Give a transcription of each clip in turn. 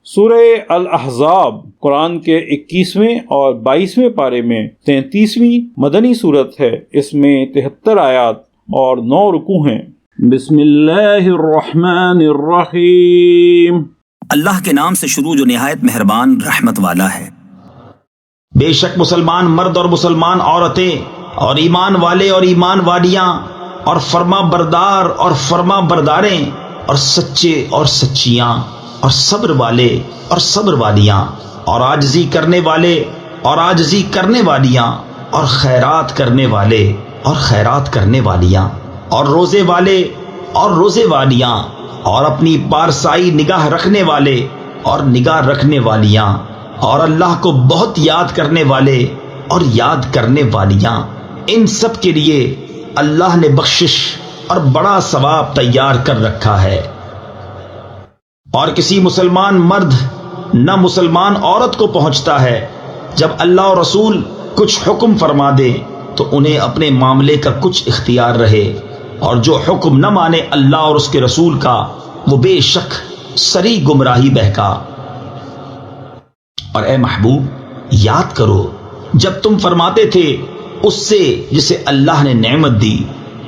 سورہ الاحزاب قرآن کے 21ویں اور 22ویں پارے میں 33ویں مدنی صورت ہے۔ اس میں 73 آیات اور 9 رکوع ہیں۔ بسم اللہ الرحمن الرحیم۔ اللہ کے نام سے شروع جو نہایت مہربان رحمت والا ہے۔ بے شک مسلمان مرد اور مسلمان عورتیں اور ایمان والے اور ایمان والیاں اور فرما بردار اور فرما برداریں اور سچے اور سچیاں اور صبر والے اور صبر والیاں اور عاجزی کرنے والے اور عاجزی کرنے والیاں اور خیرات کرنے والے اور خیرات کرنے والیاں اور روزے والے اور روزے والیاں اور اپنی پارسائی نگاہ رکھنے والے اور نگاہ رکھنے والیاں اور اللہ کو بہت یاد کرنے والے اور یاد کرنے والیاں، ان سب کے لیے اللہ نے بخشش اور بڑا ثواب تیار کر رکھا ہے۔ اور کسی مسلمان مرد نہ مسلمان عورت کو پہنچتا ہے جب اللہ اور رسول کچھ حکم فرما دے تو انہیں اپنے معاملے کا کچھ اختیار رہے، اور جو حکم نہ مانے اللہ اور اس کے رسول کا وہ بے شک سری گمراہی بہکا۔ اور اے محبوب یاد کرو جب تم فرماتے تھے اس سے جسے اللہ نے نعمت دی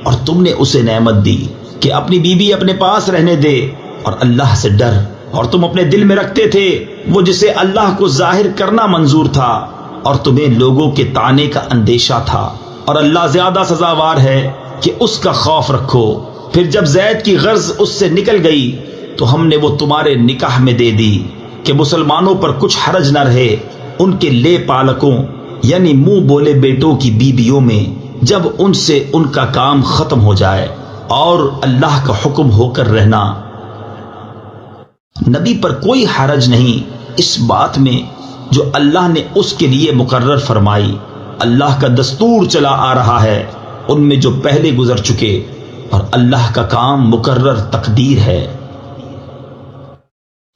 اور تم نے اسے نعمت دی کہ اپنی بیوی اپنے پاس رہنے دے، اور اللہ سے ڈر، اور تم اپنے دل میں رکھتے تھے وہ جسے اللہ کو ظاہر کرنا منظور تھا اور تمہیں لوگوں کے طعنے کا اندیشہ تھا، اور اللہ زیادہ سزاوار ہے کہ اس کا خوف رکھو۔ پھر جب زید کی غرض اس سے نکل گئی تو ہم نے وہ تمہارے نکاح میں دے دی کہ مسلمانوں پر کچھ حرج نہ رہے ان کے لے پالکوں یعنی منہ بولے بیٹوں کی بیویوں میں جب ان سے ان کا کام ختم ہو جائے، اور اللہ کا حکم ہو کر رہنا۔ نبی پر کوئی حرج نہیں اس بات میں جو اللہ نے اس کے لیے مقرر فرمائی۔ اللہ کا دستور چلا آ رہا ہے ان میں جو پہلے گزر چکے، اور اللہ کا کام مقرر تقدیر ہے۔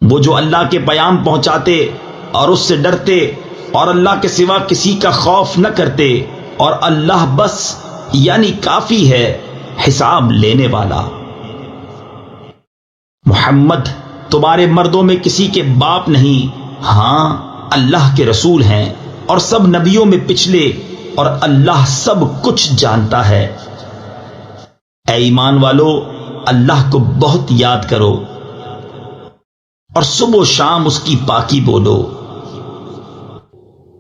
وہ جو اللہ کے پیام پہنچاتے اور اس سے ڈرتے اور اللہ کے سوا کسی کا خوف نہ کرتے، اور اللہ بس یعنی کافی ہے حساب لینے والا۔ محمد تمہارے مردوں میں کسی کے باپ نہیں، ہاں اللہ کے رسول ہیں اور سب نبیوں میں پچھلے، اور اللہ سب کچھ جانتا ہے۔ اے ایمان والو اللہ کو بہت یاد کرو اور صبح و شام اس کی پاکی بولو۔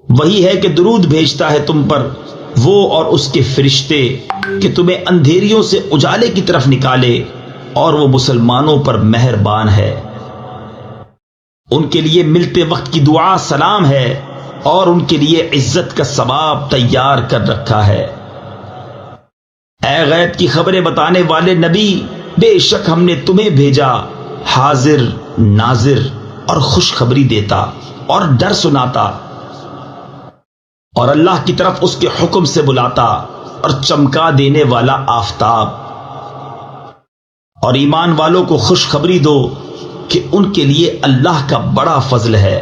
وہی ہے کہ درود بھیجتا ہے تم پر وہ اور اس کے فرشتے کہ تمہیں اندھیریوں سے اجالے کی طرف نکالے، اور وہ مسلمانوں پر مہربان ہے۔ ان کے لیے ملتے وقت کی دعا سلام ہے، اور ان کے لیے عزت کا ثواب تیار کر رکھا ہے۔ اے غیب کی خبریں بتانے والے نبی، بے شک ہم نے تمہیں بھیجا حاضر ناظر اور خوشخبری دیتا اور ڈر سناتا، اور اللہ کی طرف اس کے حکم سے بلاتا، اور چمکا دینے والا آفتاب۔ اور ایمان والوں کو خوشخبری دو کہ ان کے لیے اللہ کا بڑا فضل ہے،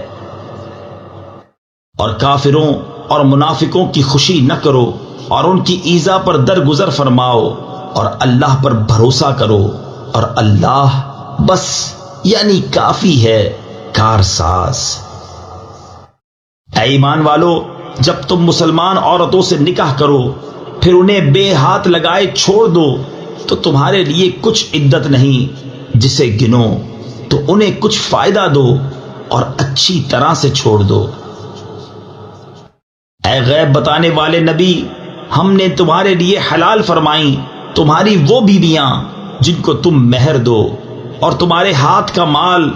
اور کافروں اور منافقوں کی خوشی نہ کرو، اور ان کی ایذا پر درگزر فرماؤ، اور اللہ پر بھروسہ کرو، اور اللہ بس یعنی کافی ہے کارساز۔ اے ایمان والو جب تم مسلمان عورتوں سے نکاح کرو پھر انہیں بے ہاتھ لگائے چھوڑ دو تو تمہارے لیے کچھ عدت نہیں جسے گنو، تو انہیں کچھ فائدہ دو اور اچھی طرح سے چھوڑ دو۔ اے غیب بتانے والے نبی، ہم نے تمہارے لیے حلال فرمائیں تمہاری وہ بیویاں جن کو تم مہر دو، اور تمہارے ہاتھ کا مال،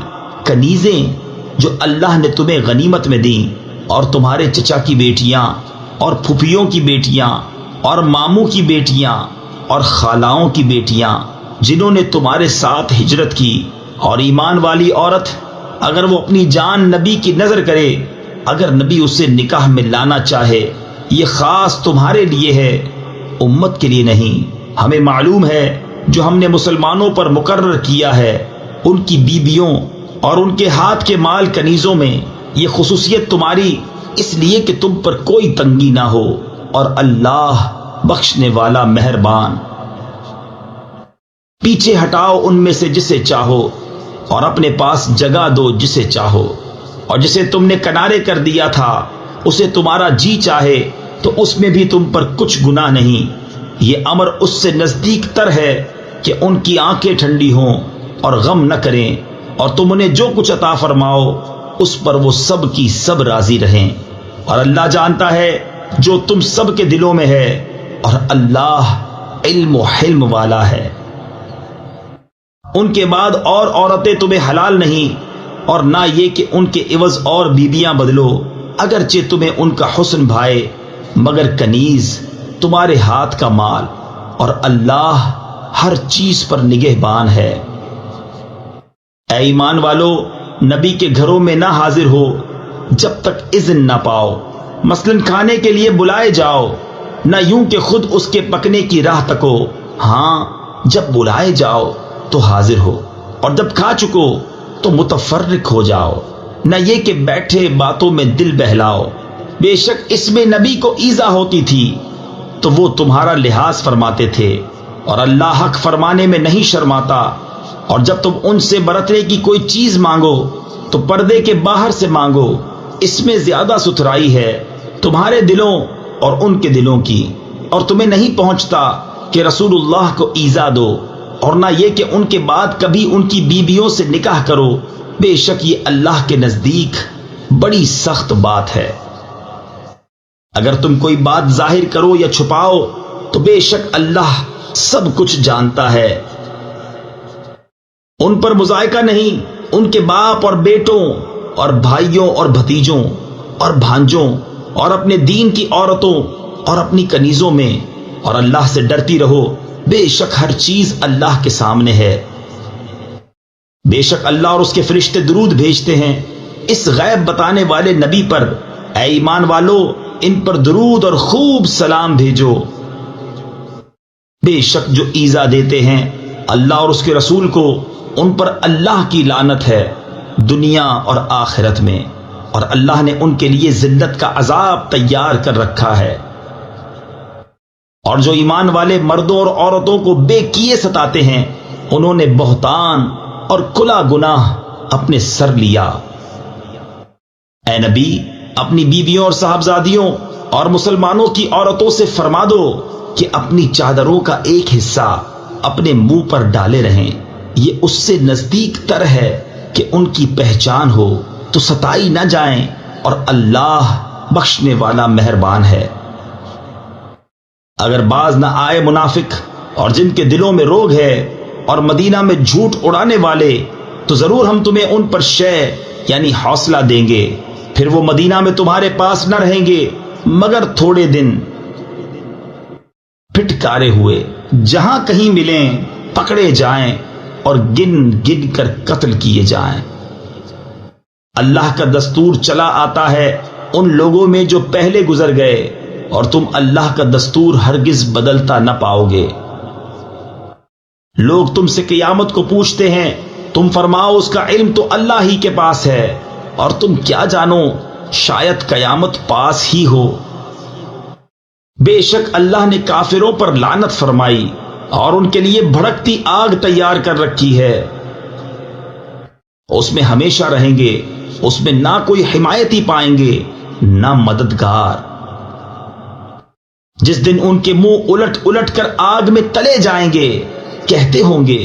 کنیزیں جو اللہ نے تمہیں غنیمت میں دیں، اور تمہارے چچا کی بیٹیاں اور پھپھیوں کی بیٹیاں اور ماموں کی بیٹیاں اور خالاؤں کی بیٹیاں جنہوں نے تمہارے ساتھ ہجرت کی، اور ایمان والی عورت اگر وہ اپنی جان نبی کی نظر کرے، اگر نبی اسے نکاح میں لانا چاہے، یہ خاص تمہارے لیے ہے، امت کے لیے نہیں۔ ہمیں معلوم ہے جو ہم نے مسلمانوں پر مقرر کیا ہے ان کی بیویوں اور ان کے ہاتھ کے مال کنیزوں میں یہ خصوصیت تمہاری اس لیے کہ تم پر کوئی تنگی نہ ہو، اور اللہ بخشنے والا مہربان۔ پیچھے ہٹاؤ ان میں سے جسے چاہو اور اپنے پاس جگہ دو جسے چاہو، اور جسے تم نے کنارے کر دیا تھا اسے تمہارا جی چاہے تو اس میں بھی تم پر کچھ گناہ نہیں۔ یہ امر اس سے نزدیک تر ہے کہ ان کی آنکھیں ٹھنڈی ہوں اور غم نہ کریں، اور تم انہیں جو کچھ عطا فرماؤ اس پر وہ سب کی سب راضی رہیں، اور اللہ جانتا ہے جو تم سب کے دلوں میں ہے، اور اللہ علم و حلم والا ہے۔ ان کے بعد اور عورتیں تمہیں حلال نہیں، اور نہ یہ کہ ان کے عوض اور بیویاں بدلو، اگرچہ تمہیں ان کا حسن بھائے، مگر کنیز تمہارے ہاتھ کا مال، اور اللہ ہر چیز پر نگہبان ہے۔ اے ایمان والو، نبی کے گھروں میں نہ حاضر ہو جب تک اذن نہ پاؤ، مثلاً کھانے کے لیے بلائے جاؤ، نہ یوں کہ خود اس کے پکنے کی راہ تکو، ہاں جب بلائے جاؤ تو حاضر ہو، اور جب کھا چکو تو متفرق ہو جاؤ، نہ یہ کہ بیٹھے باتوں میں دل بہلاؤ۔ بے شک اس میں نبی کو ایذا ہوتی تھی تو وہ تمہارا لحاظ فرماتے تھے، اور اللہ حق فرمانے میں نہیں شرماتا۔ اور جب تم ان سے برتنے کی کوئی چیز مانگو تو پردے کے باہر سے مانگو، اس میں زیادہ ستھرائی ہے تمہارے دلوں اور ان کے دلوں کی، اور تمہیں نہیں پہنچتا کہ رسول اللہ کو ایذا دو، اور نہ یہ کہ ان کے بعد کبھی ان کی بیویوں سے نکاح کرو، بے شک یہ اللہ کے نزدیک بڑی سخت بات ہے۔ اگر تم کوئی بات ظاہر کرو یا چھپاؤ تو بے شک اللہ سب کچھ جانتا ہے۔ ان پر مذائقہ نہیں، ان کے باپ اور بیٹوں اور بھائیوں اور بھتیجوں اور بھانجوں اور اپنے دین کی عورتوں اور اپنی کنیزوں میں، اور اللہ سے ڈرتی رہو، بے شک ہر چیز اللہ کے سامنے ہے۔ بے شک اللہ اور اس کے فرشتے درود بھیجتے ہیں اس غیب بتانے والے نبی پر۔ اے ایمان والو، ان پر درود اور خوب سلام بھیجو۔ بے شک جو ایذا دیتے ہیں اللہ اور اس کے رسول کو، ان پر اللہ کی لعنت ہے دنیا اور آخرت میں، اور اللہ نے ان کے لیے ذلت کا عذاب تیار کر رکھا ہے۔ اور جو ایمان والے مردوں اور عورتوں کو بے کیے ستاتے ہیں، انہوں نے بہتان اور کھلا گناہ اپنے سر لیا۔ اے نبی، اپنی بیویوں اور صاحبزادیوں اور مسلمانوں کی عورتوں سے فرما دو کہ اپنی چادروں کا ایک حصہ اپنے منہ پر ڈالے رہیں، یہ اس سے نزدیک تر ہے کہ ان کی پہچان ہو تو ستائی نہ جائیں، اور اللہ بخشنے والا مہربان ہے۔ اگر باز نہ آئے منافق اور جن کے دلوں میں روگ ہے اور مدینہ میں جھوٹ اڑانے والے، تو ضرور ہم تمہیں ان پر شے یعنی حوصلہ دیں گے، پھر وہ مدینہ میں تمہارے پاس نہ رہیں گے مگر تھوڑے دن، پھٹکارے ہوئے، جہاں کہیں ملیں پکڑے جائیں اور گن گن کر قتل کیے جائیں۔ اللہ کا دستور چلا آتا ہے ان لوگوں میں جو پہلے گزر گئے، اور تم اللہ کا دستور ہرگز بدلتا نہ پاؤ گے۔ لوگ تم سے قیامت کو پوچھتے ہیں، تم فرماؤ اس کا علم تو اللہ ہی کے پاس ہے، اور تم کیا جانو شاید قیامت پاس ہی ہو۔ بے شک اللہ نے کافروں پر لعنت فرمائی اور ان کے لیے بھڑکتی آگ تیار کر رکھی ہے، اس میں ہمیشہ رہیں گے، اس میں نہ کوئی حمایتی پائیں گے نہ مددگار۔ جس دن ان کے منہ الٹ الٹ کر آگ میں تلے جائیں گے، کہتے ہوں گے،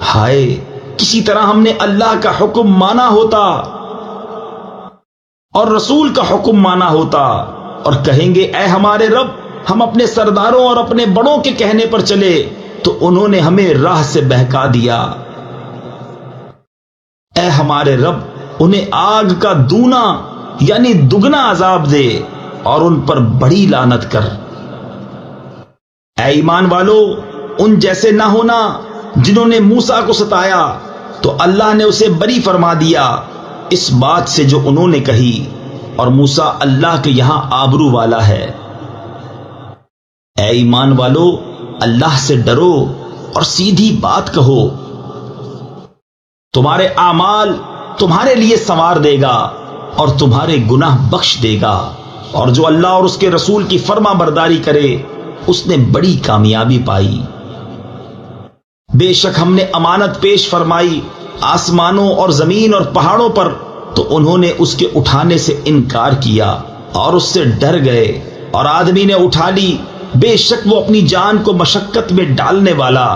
ہائے کسی طرح ہم نے اللہ کا حکم مانا ہوتا اور رسول کا حکم مانا ہوتا، اور کہیں گے اے ہمارے رب، ہم اپنے سرداروں اور اپنے بڑوں کے کہنے پر چلے تو انہوں نے ہمیں راہ سے بہکا دیا۔ اے ہمارے رب، انہیں آگ کا دونا یعنی دگنا عذاب دے اور ان پر بڑی لعنت کر۔ اے ایمان والو، ان جیسے نہ ہونا جنہوں نے موسیٰ کو ستایا تو اللہ نے اسے بری فرما دیا اس بات سے جو انہوں نے کہی، اور موسیٰ اللہ کے یہاں آبرو والا ہے۔ اے ایمان والو، اللہ سے ڈرو اور سیدھی بات کہو، تمہارے اعمال تمہارے لیے سنوار دے گا اور تمہارے گناہ بخش دے گا، اور جو اللہ اور اس کے رسول کی فرما برداری کرے اس نے بڑی کامیابی پائی۔ بے شک ہم نے امانت پیش فرمائی آسمانوں اور زمین اور پہاڑوں پر تو انہوں نے اس کے اٹھانے سے انکار کیا اور اس سے ڈر گئے، اور آدمی نے اٹھا لی، بے شک وہ اپنی جان کو مشقت میں ڈالنے والا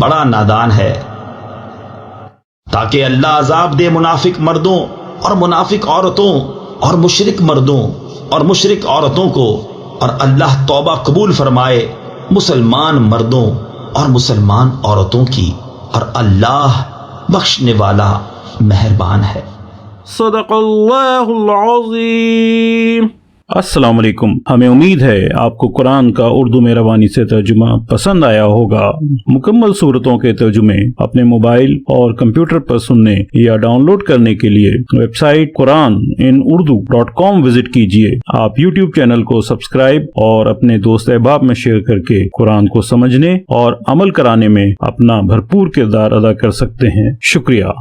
بڑا نادان ہے۔ تاکہ اللہ عذاب دے منافق مردوں اور منافق عورتوں اور مشرک مردوں اور مشرک عورتوں کو، اور اللہ توبہ قبول فرمائے مسلمان مردوں اور مسلمان عورتوں کی، اور اللہ بخشنے والا مہربان ہے۔ صدق اللہ العظیم۔ السلام علیکم، ہمیں امید ہے آپ کو قرآن کا اردو میں روانی سے ترجمہ پسند آیا ہوگا۔ مکمل صورتوں کے ترجمے اپنے موبائل اور کمپیوٹر پر سننے یا ڈاؤن لوڈ کرنے کے لیے ویب سائٹ QuranInUrdu.com وزٹ کیجیے۔ آپ یوٹیوب چینل کو سبسکرائب اور اپنے دوست احباب میں شیئر کر کے قرآن کو سمجھنے اور عمل کرانے میں اپنا بھرپور کردار ادا کر سکتے ہیں۔ شکریہ۔